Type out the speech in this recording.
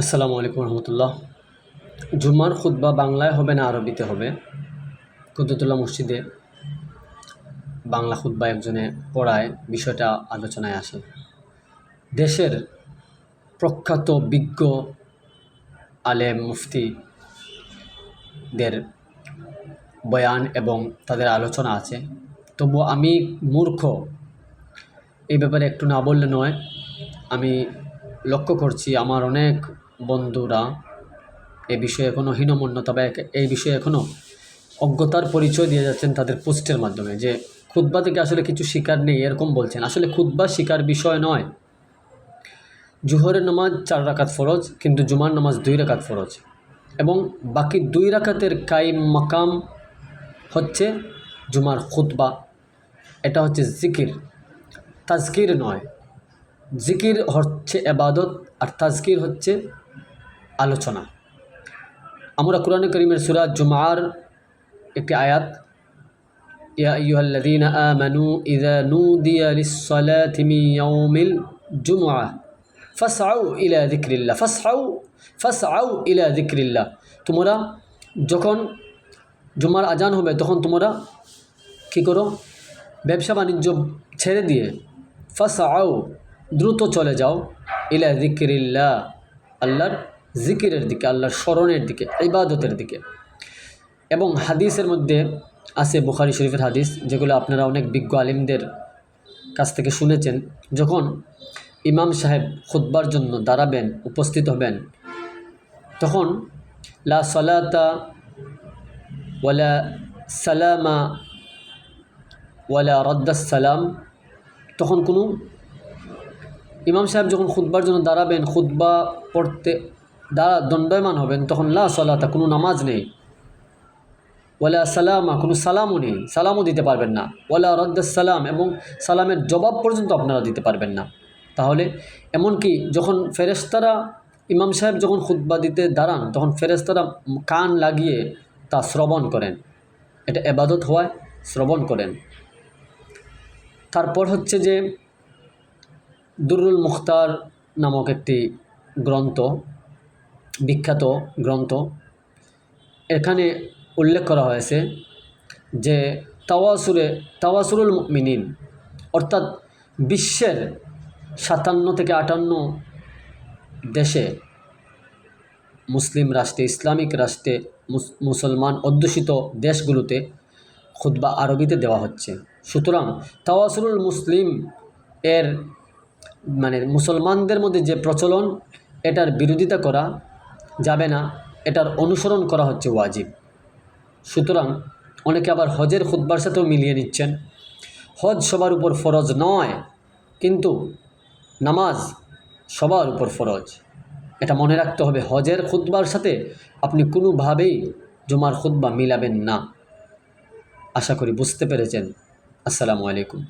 আসসালামু আলাইকুম রহমতুল্লাহ। জুম্মার খুতবা বাংলায় হবে না আরবিতে হবে? কুতুবুল্লাহ মসজিদে বাংলা খুতবা একজনে পড়ায়, বিষয়টা আলোচনায় আসে। দেশের প্রখ্যাত বিজ্ঞ আলেম মুফতিদের বয়ান এবং তাদের আলোচনা আছে, তবু আমি মূর্খ এই ব্যাপারে একটু না বললে নয়। আমি লক্ষ্য করছি আমার অনেক বন্ধুরা এ বিষয়ে এখনও হীনমন্যতা বা এই বিষয়ে এখনও অজ্ঞতার পরিচয় দিয়ে যাচ্ছেন তাদের পোস্টের মাধ্যমে, যে খুতবা থেকে আসলে কিছু শিকার নেই এরকম বলছেন। আসলে খুতবা শিকার বিষয় নয়। জোহরের নামাজ 4 রাকাত ফরজ, কিন্তু জুমার নামাজ 2 রাকাত ফরজ, এবং বাকি 2 রাকাতের কাইম মাকাম হচ্ছে জুমার খুতবা। এটা হচ্ছে জিকির, তাজকির নয়। জিকির হচ্ছে এবাদত আর তাজকির হচ্ছে আলোচনা। আমরা কোরআনে কারীমের সূরা জুমার একটি আয়াত, ইয়া আইয়ুহাল্লাযীনা আমানু ইযা নুদিয়া লিস-সালাতি মিন ইয়াউমিল জুমআহ ফাসআউ ইলা যিকরিল্লাহ ফাসআউ ইলা যিকরিল্লাহ। তোমরা যখন জুমার আজান হবে তখন তোমরা কী করো? ব্যবসা বাণিজ্য ছেড়ে দিয়ে ফাসআউ দ্রুত চলে যাও ইলা যিকরিল্লাহ, আল্লাহর জিকিরের দিকে, আল্লাহর স্মরণের দিকে, ইবাদতের দিকে। এবং হাদিসের মধ্যে আছে, বুখারী শরীফের হাদিস, যেগুলো আপনারা অনেক বিজ্ঞ আলিমদের কাছ থেকে শুনেছেন। যখন ইমাম সাহেব খুতবার জন্য দাঁড়াবেন, উপস্থিত হবেন, তখন লা সালাতা ওয়ালা সালামা ওয়ালা রদ্দাস সালাম, তখন কোনো ইমাম সাহেব যখন খুতবার জন্য দাঁড়াবেন, খুতবা পড়তে দণ্ডায়মান হবেন, তখন লা সালাতা, কোনো নামাজ নেই, ওয়ালা সালামা, কোনো সালামও নেই, সালামও দিতে পারবেন না, ওয়ালা রদ্দাস সালাম, এবং সালামের জবাব পর্যন্ত আপনারা দিতে পারবেন না। তাহলে এমনকি যখন ফেরেশতারা, ইমাম সাহেব যখন খুতবা দিতে দাঁড়ান, তখন ফেরেশতারা কান লাগিয়ে তা শ্রবণ করেন। এটা ইবাদত হওয়ায় শ্রবণ করেন। তারপর হচ্ছে যে দুরুল মুখতার নামক একটি গ্রন্থ, বিখ্যাত গ্রন্থ, এখানে উল্লেখ করা হয়েছে যে তাওয়াসুরুল মুমিনিন, অর্থাৎ বিশ্বের 57 থেকে 58 দেশে, মুসলিম রাষ্ট্রে, ইসলামিক রাষ্ট্রে, মুসলমান অধ্যুষিত দেশগুলোতে খুতবা আরবিতে দেওয়া হচ্ছে। সুতরাং তাওয়াসুরুল মুসলিম এর মানে মুসলমানদের মধ্যে যে প্রচলন, এটার বিরোধিতা করা যাবে না, এটার অনুসরণ করা হচ্ছে ওয়াজিব। সুতরাং অনেকে আবার হজের খুতবার সাথেও মিলিয়ে নিচ্ছেন। হজ সবার উপর ফরজ নয়, কিন্তু নামাজ সবার উপর ফরজ। এটা মনে রাখতে হবে। হজের খুতবার সাথে আপনি কোনোভাবেই জুমার খুতবা মিলাবেন না। আশা করি বুঝতে পেরেছেন। আসসালামু আলাইকুম।